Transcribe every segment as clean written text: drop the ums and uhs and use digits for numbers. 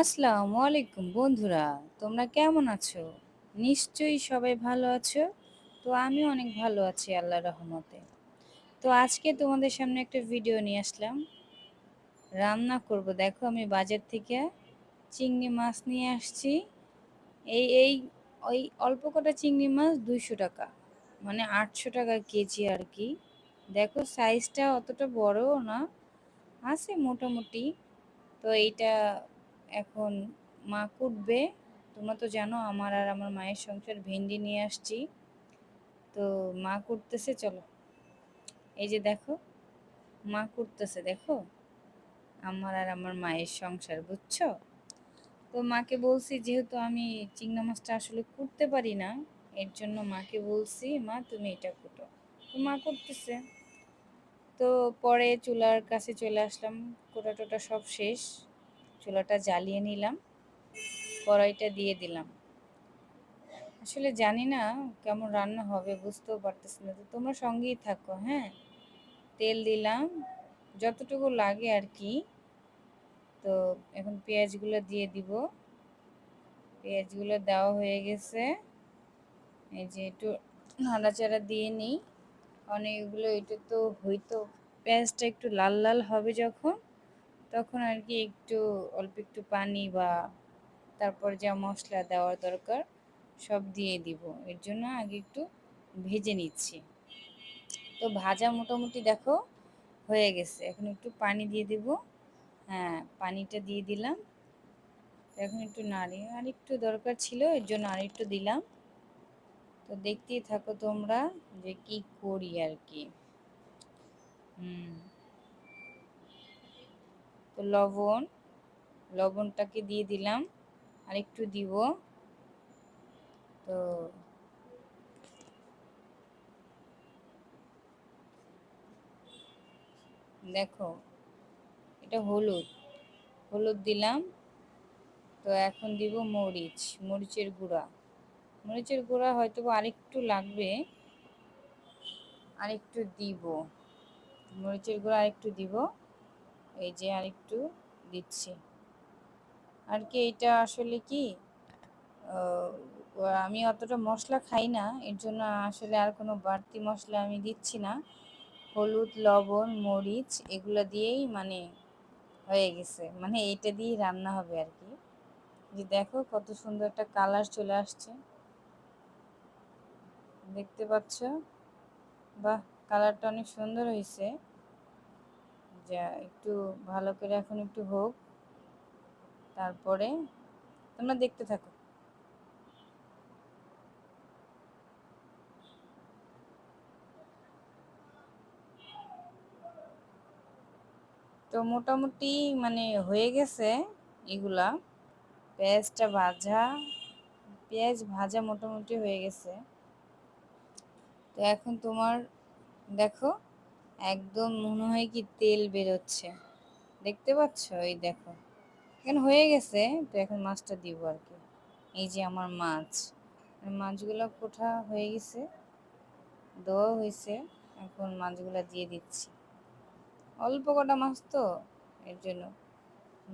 আসসালামু আলাইকুম বন্ধুরা, তোমরা কেমন আছো? নিশ্চয়ই সবাই ভালো আছো। তো আমি অনেক ভালো আছি আল্লাহর রহমতে। তো আজকে তোমাদের সামনে একটা ভিডিও নিয়ে আসলাম। রান্না করব, দেখো আমি বাজার থেকে চিংড়ি মাছ নিয়ে আসছি। এই এই ওই অল্প কটা চিংড়ি মাছ 200 টাকা, মানে 800 টাকা কেজি আর কি। দেখো সাইজটা অতটা বড়ও না, আছে মোটামুটি। তো এইটা এখন মা কুটবে। তোমরা তো জানো আমার আর আমার মায়ের সংসার, ভেন্ডি নিয়ে আসছি। তো মা কুটতেছে, চলো। এই যে দেখো, মা কুটতেছে, দেখো আমার আর আমার মায়ের সংসার, বুঝছো? তো মাকে বলছি, যেহেতু আমি চিংড়া মাছটা আসলে কুটতে পারি না, এর জন্য মাকে বলছি, মা তুমি এটা কুটো। তো মা করতেছে। তো পরে চুলার কাছে চলে আসলাম, কোটা টোটা সব শেষ, চুলাটা জ্বালিয়ে নিলাম, কড়াইটা দিয়ে দিলাম। আসলে জানি না কেমন রান্না হবে, বুঝতেও পারতেছি না, তো তোমরা সঙ্গেই থাকো, হ্যাঁ। তেল দিলাম যতটুকু লাগে আর কি। তো এখন পেঁয়াজগুলো দিয়ে দিব। পেঁয়াজগুলো দেওয়া হয়ে গেছে। এই যে একটু নাড়াচাড়া দিয়ে নিই, অনেকগুলো এটা তো হয়তো পেঁয়াজটা একটু লাল লাল হবে যখন, তখন আর কি একটু অল্প একটু পানি বা তারপর যা মশলা দেওয়ার দরকার সব দিয়ে দিব। এর জন্য আগে একটু ভেজে নিচ্ছি। তো ভাজা মোটামুটি দেখো হয়ে গেছে, এখন একটু পানি দিয়ে দিব। হ্যাঁ, পানিটা দিয়ে দিলাম। এখন একটু নাড়ি, আর একটু দরকার ছিল, এর জন্য আর একটু দিলাম। তো দেখতেই থাকো তোমরা যে কি করি আর কি। হুম। তো লবণটাকে দিয়ে দিলাম, আর একটু দিব। তো দেখো, এটা হলুদ, হলুদ দিলাম। তো এখন দিব মরিচের গুঁড়া। মরিচের গুঁড়া হয়তো বা আরেকটু লাগবে, আরেকটু দিব। মরিচের গুঁড়া আরেকটু দিব, এই যে আরেকটু দিচ্ছি আর কি। এটা আসলে কি, আহ, আমি অতটা মশলা খাই না, এর জন্য আসলে আর কোনো বাড়তি মশলা আমি দিচ্ছি না। হলুদ, লবণ, মরিচ এগুলো দিয়েই মানে হয়ে গেছে, মানে এটা দিয়েই রান্না হবে আর কি। যে দেখো কত সুন্দর একটা কালার চলে আসছে, দেখতে পাচ্ছ? বাহ, কালারটা অনেক সুন্দর হয়েছে। যা একটু ভালো করে এখন একটু হোক, তারপরে তোমরা দেখতে থাকো। তো মোটামুটি মানে হয়ে গেছে এগুলা। পেঁয়াজটা ভাজা, পেঁয়াজ ভাজা মোটামুটি হয়ে গেছে। তো এখন তোমার দেখো, একদম মনে হয় কি তেল বেরোচ্ছে, দেখতে পাচ্ছ? এই দেখো এখন হয়ে গেছে। তো এখন মাছটা দিব আর কি। এই যে আমার মাছ, মাছগুলো কোঠা হয়ে গেছে, দেওয়া হয়েছে। এখন মাছগুলো দিয়ে দিচ্ছি। অল্প কটা মাছ তো, এর জন্য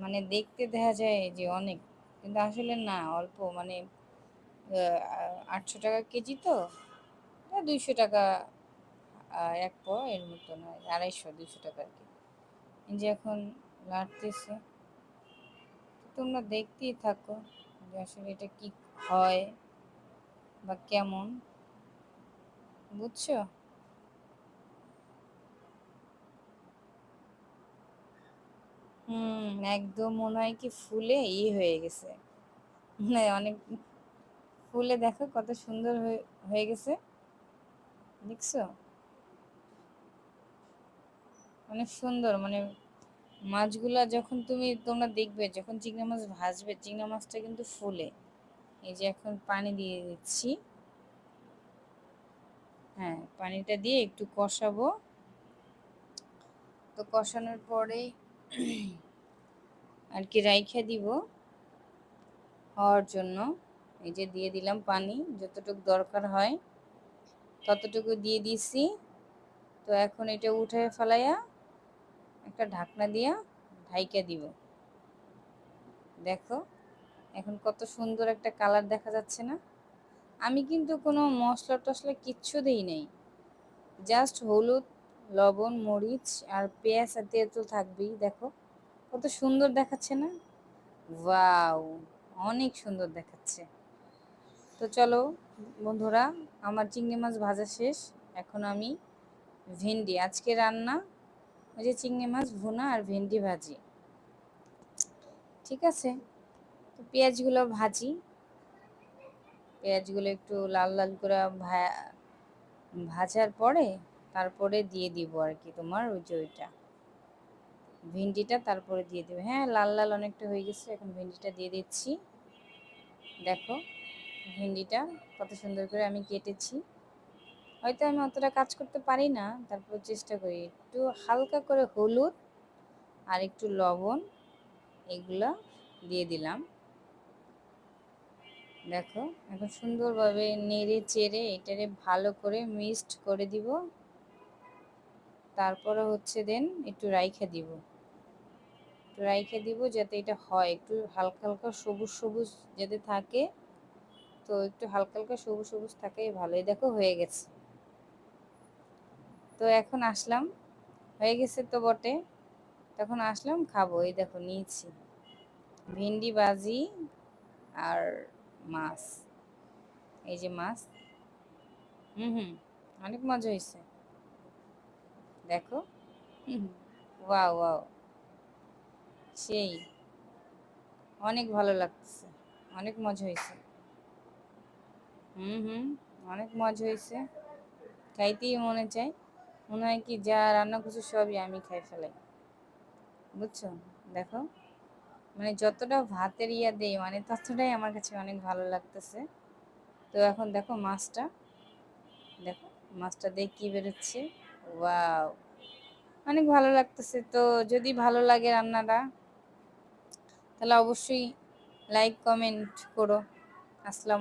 মানে দেখতে দেখা যায় যে অনেক, কিন্তু আসলে না, অল্প মানে 800 টাকা কেজি তো, 200 টাকা এক প, এর মতো নয়, 250 200 টাকা আর কি। এই যে এখন লাড়তেছে, তোমরা দেখতেই থাকো যে আসলে এটা কি হয় বা কেমন, বুঝছো? একদম মনে হয় কি ফুলে হয়ে গেছে, মানে অনেক ফুলে, দেখো কত সুন্দর হয়ে হয়ে গেছে, দেখছো? অনেক সুন্দর, মানে মাছগুলা যখন তোমরা দেখবে, যখন চিংড়ি মাছ ভাজবে, চিংড়ি মাছটা কিন্তু ফুলে। এই যে এখন পানি দিয়ে দিচ্ছি। হ্যাঁ, পানিটা দিয়ে একটু কষাবো। তো কষানোর পরেই আর কি রাইখা দিব হওয়ার জন্য। এই যে দিয়ে দিলাম পানি, যতটুকু দরকার হয় ততটুকু দিয়ে দিছি। তো এখন এটা উঠে ফেলাইয়া একটা ঢাকনা দিয়া ঢাইকা দিব। দেখো এখন কত সুন্দর একটা কালার দেখা যাচ্ছে না? আমি কিন্তু কোনো মশলা টশলা কিচ্ছু দেই নাই, জাস্ট হলুদ, লবণ, মরিচ আর পেঁয়াজ আর তেল তো থাকবেই। দেখো কত সুন্দর দেখাচ্ছে না? ওয়াও, অনেক সুন্দর দেখাচ্ছে। তো চলো বন্ধুরা, আমার চিংড়ি মাছ ভাজা শেষ। এখন আমি ভেন্ডি আজকে রান্না, ওই যে চিংড়ি মাছ ভুনা আর ভেন্ডি ভাজি, ঠিক আছে? তো পেঁয়াজগুলো ভাজি, পেঁয়াজগুলো একটু লাল লাল করে ভাজার পরে তারপরে দিয়ে দিব আর কি তোমার ওই যে ওইটা ভেন্ডিটা, তারপরে দিয়ে দেবে। হ্যাঁ, লাল লাল অনেকটা হয়ে গেছে, এখন ভেন্ডিটা দিয়ে দিচ্ছি। দেখো ভেন্ডিটা কত সুন্দর করে আমি কেটেছি। হয়তো আমি অতটা কাজ করতে পারি না, তারপর চেষ্টা করি। একটু হালকা করে হলুদ আর একটু লবণ এগুলা দিয়ে দিলাম। দেখো এখন সুন্দরভাবে নেড়ে চেড়ে এটারে ভালো করে মিক্সড করে দিব। তারপরে হচ্ছে দেন একটু রাইখা দিব, একটু রাইখা দিব যাতে এটা হয় একটু হালকা হালকা সবুজ সবুজ যাতে থাকে। তো একটু হালকা হালকা সবুজ সবুজ থাকাই ভালো। এই দেখো হয়ে গেছে। তো এখন আসলাম, হয়ে গেছে তো বটে, তখন আসলাম খাবো। এই দেখো নিয়েছি ভেন্ডি ভাজি আর মাছ, এই যে মাছ। হুম হুম, অনেক মজা হয়েছে। দেখো, হুম, ওয়াও ওয়াও, সেই অনেক ভালো লাগতেছে, অনেক মজা হয়েছে। হুম হুম, অনেক মজা হয়েছে, খাইতেই মনে চায়। মনে হয় কি যা রান্না করছি সবই আমি খাই ফেলাই, বুঝছো? দেখো মানে যতটা ভাতের ইয়া দেই মানে ততটাই আমার কাছে অনেক ভালো লাগতেছে। তো এখন দেখো মাছটা, দেখো মাছটা দিয়ে কি বেরোচ্ছে। ওয়াও, অনেক ভালো লাগতেছে। তো যদি ভালো লাগে রান্নাটা, তাহলে অবশ্যই লাইক কমেন্ট করো। আসসালাম।